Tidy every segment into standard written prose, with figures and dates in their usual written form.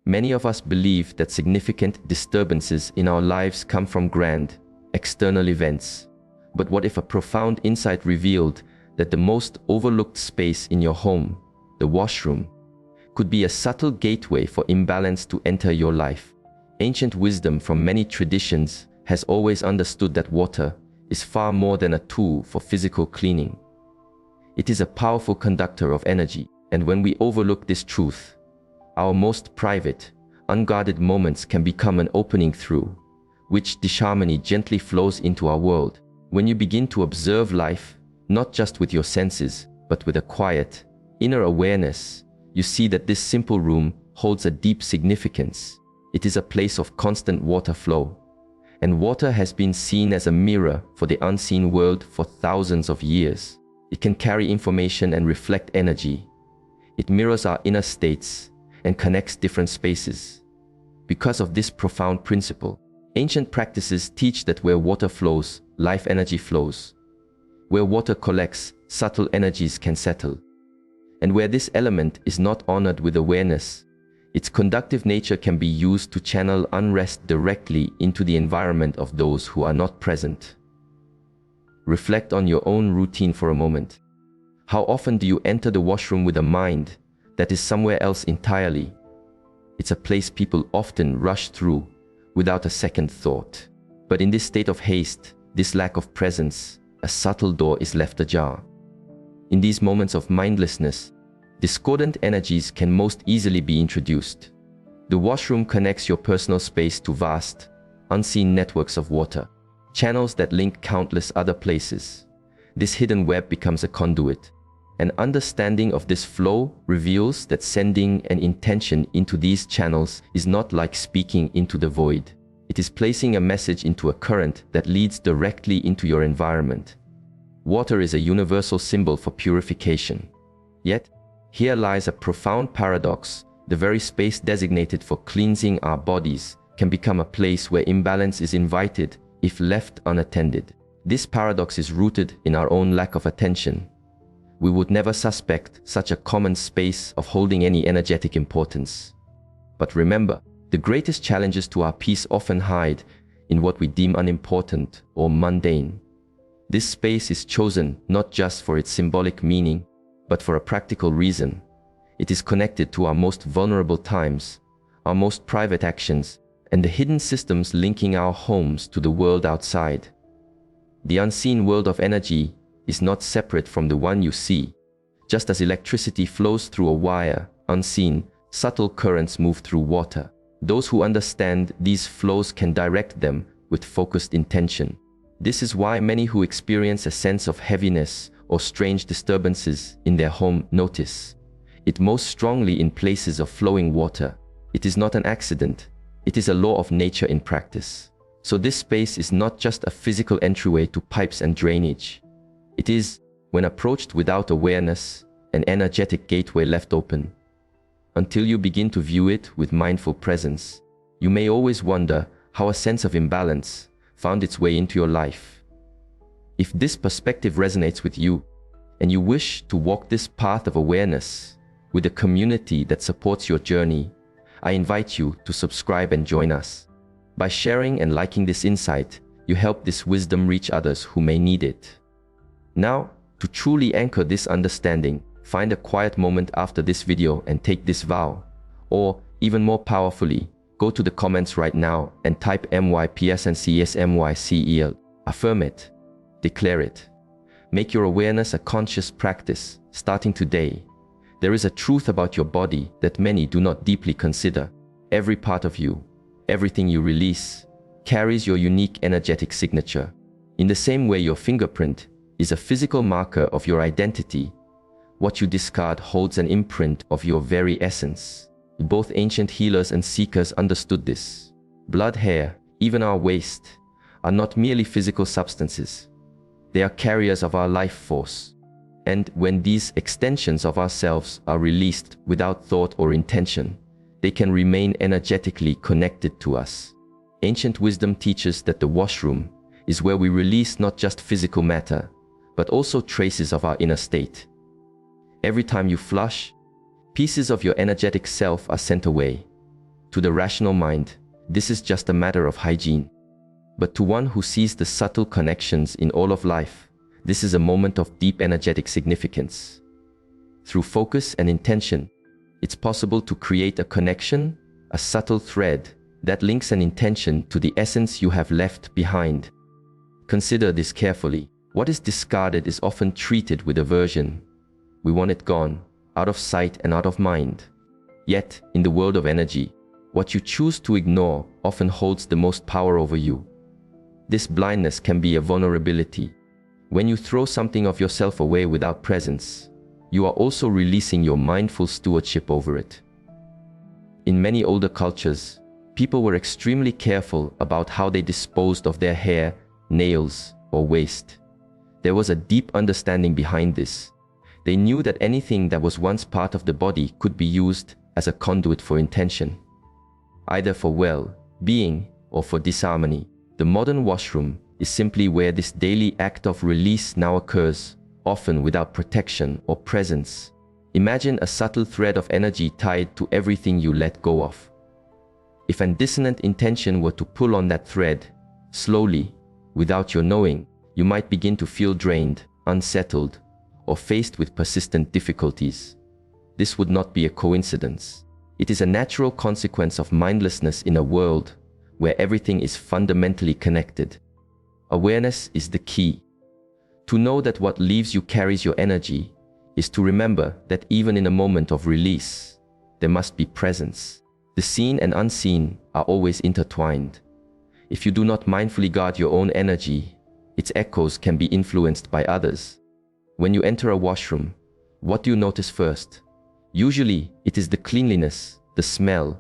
Many of us believe that significant disturbances in our lives come from grand, external events. But what if a profound insight revealed that the most overlooked space in your home, the washroom, could be a subtle gateway for imbalance to enter your life? Ancient wisdom from many traditions has always understood that water is far more than a tool for physical cleaning. It is a powerful conductor of energy, and when we overlook this truth, our most private, unguarded moments can become an opening through which disharmony gently flows into our world. When you begin to observe life, not just with your senses, but with a quiet, inner awareness, you see that this simple room holds a deep significance. It is a place of constant water flow, and water has been seen as a mirror for the unseen world for thousands of years. It can carry information and reflect energy. It mirrors our inner states and connects different spaces. Because of this profound principle, ancient practices teach that where water flows, life energy flows. Where water collects, subtle energies can settle. And where this element is not honored with awareness, its conductive nature can be used to channel unrest directly into the environment of those who are not present. Reflect on your own routine for a moment. How often do you enter the washroom with a mind that is somewhere else entirely? It's a place people often rush through without a second thought. But in this state of haste, this lack of presence, a subtle door is left ajar. In these moments of mindlessness, discordant energies can most easily be introduced. The washroom connects your personal space to vast, unseen networks of water, channels that link countless other places. This hidden web becomes a conduit. An understanding of this flow reveals that sending an intention into these channels is not like speaking into the void. It is placing a message into a current that leads directly into your environment. Water is a universal symbol for purification. Yet, here lies a profound paradox. The very space designated for cleansing our bodies can become a place where imbalance is invited if left unattended. This paradox is rooted in our own lack of attention. We would never suspect such a common space of holding any energetic importance. But remember, the greatest challenges to our peace often hide in what we deem unimportant or mundane. This space is chosen not just for its symbolic meaning, but for a practical reason. It is connected to our most vulnerable times, our most private actions, and the hidden systems linking our homes to the world outside. The unseen world of energy is not separate from the one you see. Just as electricity flows through a wire, unseen, subtle currents move through water. Those who understand these flows can direct them with focused intention. This is why many who experience a sense of heaviness or strange disturbances in their home notice it most strongly in places of flowing water. It is not an accident. It is a law of nature in practice. So this space is not just a physical entryway to pipes and drainage. It is, when approached without awareness, an energetic gateway left open. Until you begin to view it with mindful presence, you may always wonder how a sense of imbalance found its way into your life. If this perspective resonates with you, and you wish to walk this path of awareness with a community that supports your journey, I invite you to subscribe and join us. By sharing and liking this insight, you help this wisdom reach others who may need it. Now, to truly anchor this understanding, find a quiet moment after this video and take this vow. Or, even more powerfully, go to the comments right now and type MYPSNCSMYCEL. Affirm it. Declare it. Make your awareness a conscious practice, starting today. There is a truth about your body that many do not deeply consider. Every part of you, everything you release, carries your unique energetic signature. In the same way your fingerprint is a physical marker of your identity, what you discard holds an imprint of your very essence. Both ancient healers and seekers understood this. Blood, hair, even our waste, are not merely physical substances. They are carriers of our life force. And when these extensions of ourselves are released without thought or intention, they can remain energetically connected to us. Ancient wisdom teaches that the washroom is where we release not just physical matter, but also traces of our inner state. Every time you flush, pieces of your energetic self are sent away. To the rational mind, this is just a matter of hygiene. But to one who sees the subtle connections in all of life, this is a moment of deep energetic significance. Through focus and intention, it's possible to create a connection, a subtle thread that links an intention to the essence you have left behind. Consider this carefully. What is discarded is often treated with aversion. We want it gone, out of sight and out of mind. Yet, in the world of energy, what you choose to ignore often holds the most power over you. This blindness can be a vulnerability. When you throw something of yourself away without presence, you are also releasing your mindful stewardship over it. In many older cultures, people were extremely careful about how they disposed of their hair, nails, or waste. There was a deep understanding behind this. They knew that anything that was once part of the body could be used as a conduit for intention, either for well-being or for disharmony. The modern washroom is simply where this daily act of release now occurs, often without protection or presence. Imagine a subtle thread of energy tied to everything you let go of. If an dissonant intention were to pull on that thread, slowly, without your knowing, you might begin to feel drained, unsettled, or faced with persistent difficulties. This would not be a coincidence. It is a natural consequence of mindlessness in a world where everything is fundamentally connected. Awareness is the key. To know that what leaves you carries your energy is to remember that even in a moment of release, there must be presence. The seen and unseen are always intertwined. If you do not mindfully guard your own energy, its echoes can be influenced by others. When you enter a washroom, what do you notice first? Usually, it is the cleanliness, the smell,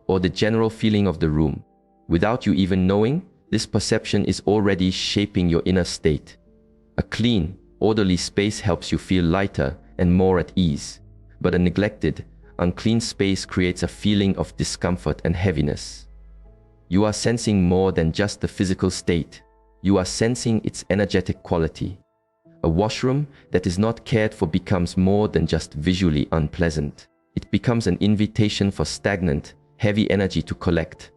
or the general feeling of the room. Without you even knowing, this perception is already shaping your inner state. A clean, orderly space helps you feel lighter and more at ease, but a neglected, unclean space creates a feeling of discomfort and heaviness. You are sensing more than just the physical state. You are sensing its energetic quality. A washroom that is not cared for becomes more than just visually unpleasant. It becomes an invitation for stagnant, heavy energy to collect.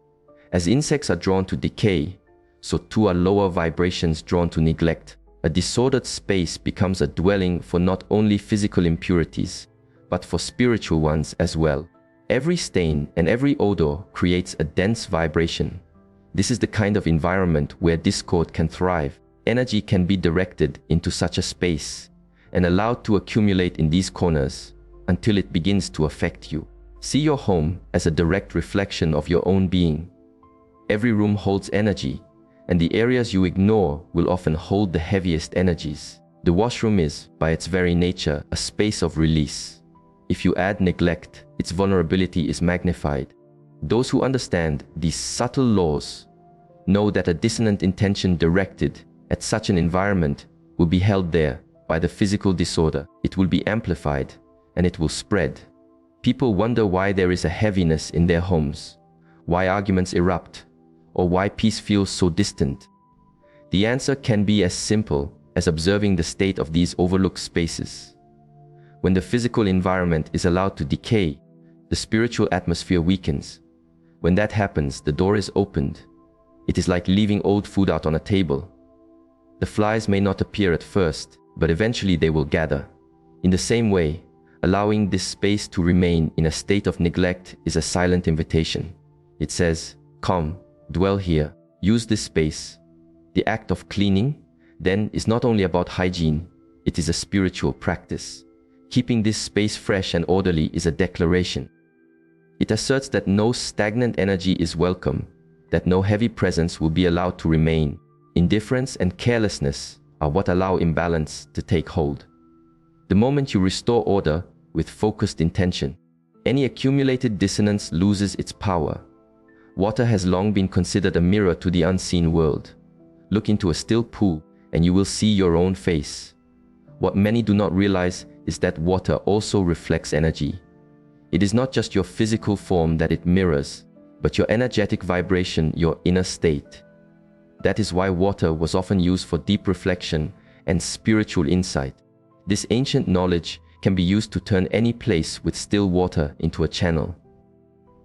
As insects are drawn to decay, so too are lower vibrations drawn to neglect. A disordered space becomes a dwelling for not only physical impurities, but for spiritual ones as well. Every stain and every odor creates a dense vibration. This is the kind of environment where discord can thrive. Energy can be directed into such a space and allowed to accumulate in these corners until it begins to affect you. See your home as a direct reflection of your own being. Every room holds energy, and the areas you ignore will often hold the heaviest energies. The washroom is, by its very nature, a space of release. If you add neglect, its vulnerability is magnified. Those who understand these subtle laws know that a dissonant intention directed at such an environment will be held there by the physical disorder. It will be amplified, and it will spread. People wonder why there is a heaviness in their homes, why arguments erupt, or why peace feels so distant. The answer can be as simple as observing the state of these overlooked spaces. When the physical environment is allowed to decay, the spiritual atmosphere weakens. When that happens, the door is opened. It is like leaving old food out on a table. The flies may not appear at first, but eventually they will gather. In the same way, allowing this space to remain in a state of neglect is a silent invitation. It says, "Come, dwell here, use this space." The act of cleaning, then, is not only about hygiene, it is a spiritual practice. Keeping this space fresh and orderly is a declaration. It asserts that no stagnant energy is welcome, that no heavy presence will be allowed to remain. Indifference and carelessness are what allow imbalance to take hold. The moment you restore order with focused intention, any accumulated dissonance loses its power. Water has long been considered a mirror to the unseen world. Look into a still pool and you will see your own face. What many do not realize is that water also reflects energy. It is not just your physical form that it mirrors, but your energetic vibration, your inner state. That is why water was often used for deep reflection and spiritual insight. This ancient knowledge can be used to turn any place with still water into a channel.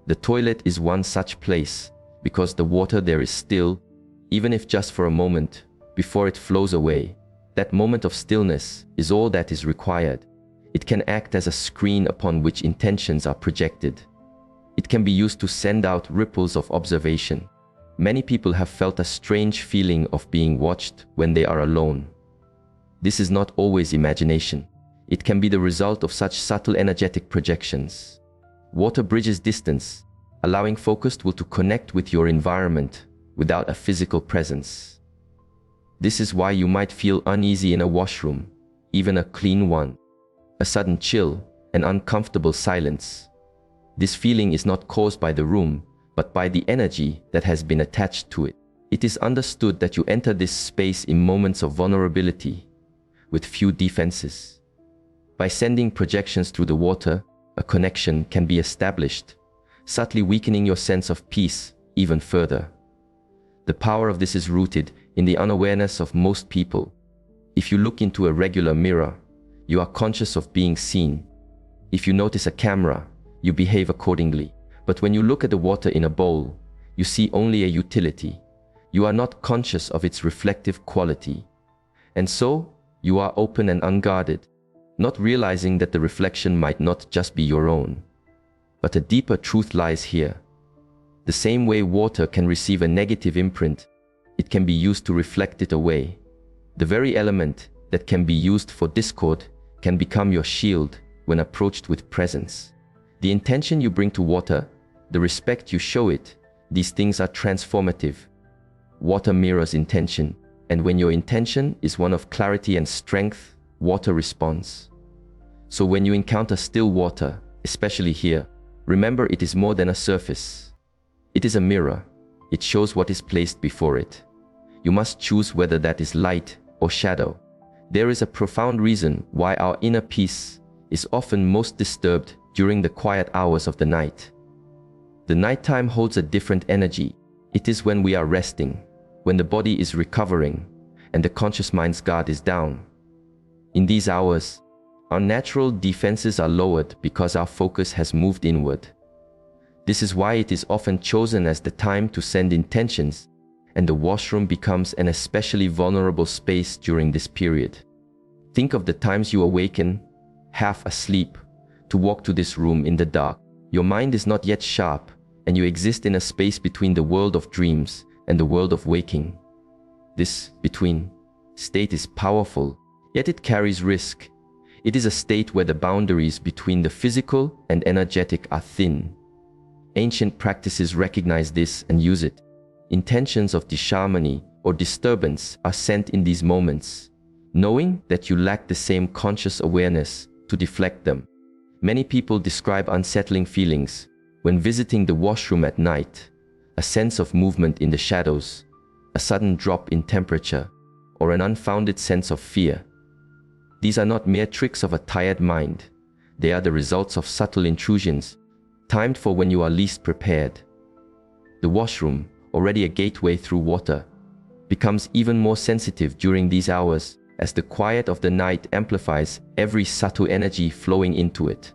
The toilet is one such place because the water there is still, even if just for a moment, before it flows away. That moment of stillness is all that is required. It can act as a screen upon which intentions are projected. It can be used to send out ripples of observation. Many people have felt a strange feeling of being watched when they are alone. This is not always imagination. It can be the result of such subtle energetic projections. Water bridges distance, allowing focused will to connect with your environment without a physical presence. This is why you might feel uneasy in a washroom, even a clean one. A sudden chill, an uncomfortable silence. This feeling is not caused by the room, but by the energy that has been attached to it. It is understood that you enter this space in moments of vulnerability, with few defenses. By sending projections through the water, a connection can be established, subtly weakening your sense of peace even further. The power of this is rooted in the unawareness of most people. If you look into a regular mirror, you are conscious of being seen. If you notice a camera, you behave accordingly. But when you look at the water in a bowl, you see only a utility. You are not conscious of its reflective quality. And so, you are open and unguarded, not realizing that the reflection might not just be your own. But a deeper truth lies here. The same way water can receive a negative imprint, it can be used to reflect it away. The very element that can be used for discord can become your shield when approached with presence. The intention you bring to water, the respect you show it, these things are transformative. Water mirrors intention, and when your intention is one of clarity and strength, water responds. So when you encounter still water, especially here, remember it is more than a surface. It is a mirror. It shows what is placed before it. You must choose whether that is light or shadow. There is a profound reason why our inner peace is often most disturbed during the quiet hours of the night. The nighttime holds a different energy. It is when we are resting, when the body is recovering, and the conscious mind's guard is down. In these hours, our natural defenses are lowered because our focus has moved inward. This is why it is often chosen as the time to send intentions, and the washroom becomes an especially vulnerable space during this period. Think of the times you awaken, half asleep, to walk to this room in the dark. Your mind is not yet sharp, and you exist in a space between the world of dreams and the world of waking. This between state is powerful, yet it carries risk. It is a state where the boundaries between the physical and energetic are thin. Ancient practices recognize this and use it. Intentions of disharmony or disturbance are sent in these moments, knowing that you lack the same conscious awareness to deflect them. Many people describe unsettling feelings when visiting the washroom at night, a sense of movement in the shadows, a sudden drop in temperature, or an unfounded sense of fear. These are not mere tricks of a tired mind. They are the results of subtle intrusions, timed for when you are least prepared. The washroom, already a gateway through water, becomes even more sensitive during these hours as the quiet of the night amplifies every subtle energy flowing into it.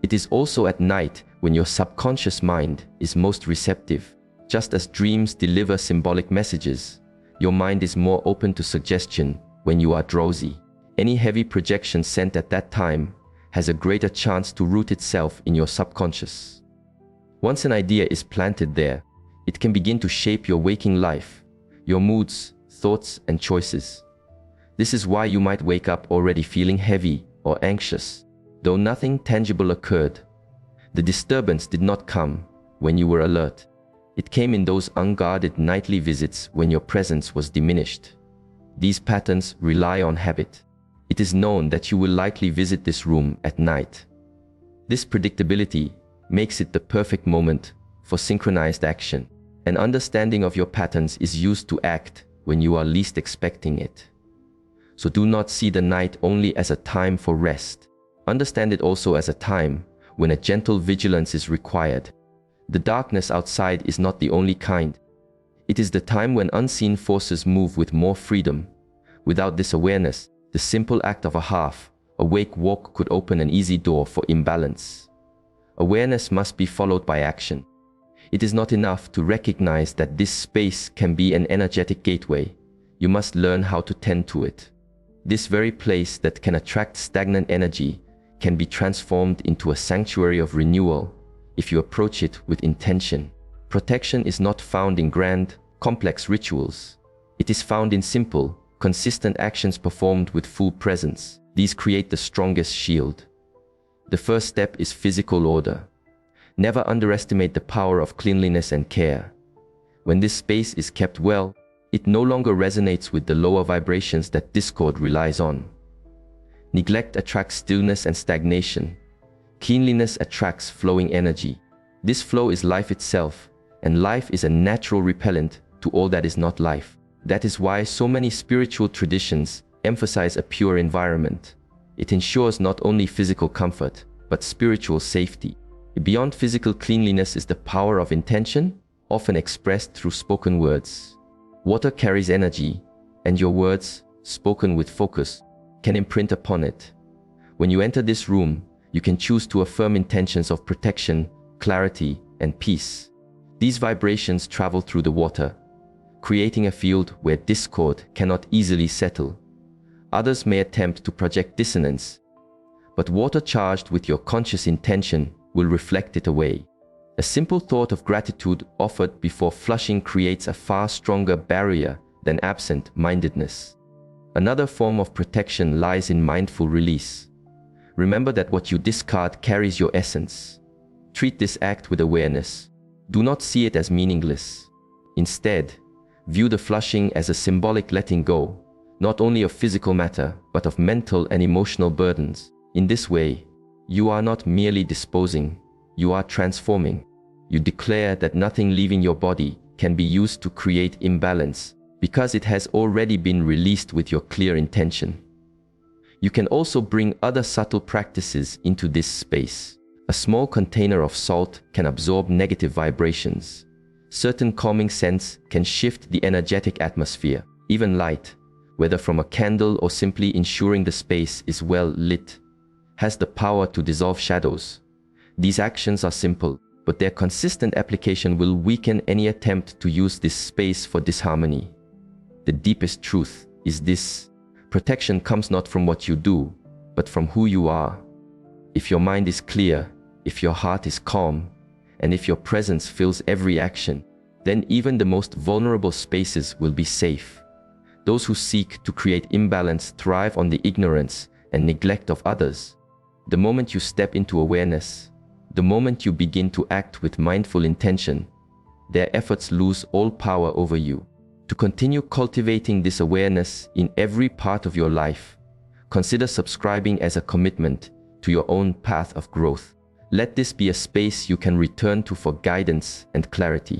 It is also at night when your subconscious mind is most receptive. Just as dreams deliver symbolic messages, your mind is more open to suggestion when you are drowsy. Any heavy projection sent at that time has a greater chance to root itself in your subconscious. Once an idea is planted there, it can begin to shape your waking life, your moods, thoughts, and choices. This is why you might wake up already feeling heavy or anxious, though nothing tangible occurred. The disturbance did not come when you were alert. It came in those unguarded nightly visits when your presence was diminished. These patterns rely on habit. It is known that you will likely visit this room at night. This predictability makes it the perfect moment for synchronized action. An understanding of your patterns is used to act when you are least expecting it. So do not see the night only as a time for rest. Understand it also as a time when a gentle vigilance is required. The darkness outside is not the only kind. It is the time when unseen forces move with more freedom. Without this awareness, the simple act of a half-awake walk could open an easy door for imbalance. Awareness must be followed by action. It is not enough to recognize that this space can be an energetic gateway. You must learn how to tend to it. This very place that can attract stagnant energy can be transformed into a sanctuary of renewal if you approach it with intention. Protection is not found in grand, complex rituals. It is found in simple, consistent actions performed with full presence. These create the strongest shield. The first step is physical order. Never underestimate the power of cleanliness and care. When this space is kept well, it no longer resonates with the lower vibrations that discord relies on. Neglect attracts stillness and stagnation. Cleanliness attracts flowing energy. This flow is life itself, and life is a natural repellent to all that is not life. That is why so many spiritual traditions emphasize a pure environment. It ensures not only physical comfort, but spiritual safety. Beyond physical cleanliness is the power of intention, often expressed through spoken words. Water carries energy, and your words, spoken with focus, can imprint upon it. When you enter this room, you can choose to affirm intentions of protection, clarity, and peace. These vibrations travel through the water, creating a field where discord cannot easily settle. Others may attempt to project dissonance, but water charged with your conscious intention will reflect it away. A simple thought of gratitude offered before flushing creates a far stronger barrier than absent-mindedness. Another form of protection lies in mindful release. Remember that what you discard carries your essence. Treat this act with awareness. Do not see it as meaningless. Instead, view the flushing as a symbolic letting go, not only of physical matter, but of mental and emotional burdens. In this way, you are not merely disposing, you are transforming. You declare that nothing leaving your body can be used to create imbalance because it has already been released with your clear intention. You can also bring other subtle practices into this space. A small container of salt can absorb negative vibrations. Certain calming scents can shift the energetic atmosphere. Even light, whether from a candle or simply ensuring the space is well lit, has the power to dissolve shadows. These actions are simple, but their consistent application will weaken any attempt to use this space for disharmony. The deepest truth is this: protection comes not from what you do, but from who you are. If your mind is clear, if your heart is calm, and if your presence fills every action, then even the most vulnerable spaces will be safe. Those who seek to create imbalance thrive on the ignorance and neglect of others. The moment you step into awareness, the moment you begin to act with mindful intention, their efforts lose all power over you. To continue cultivating this awareness in every part of your life, consider subscribing as a commitment to your own path of growth. Let this be a space you can return to for guidance and clarity.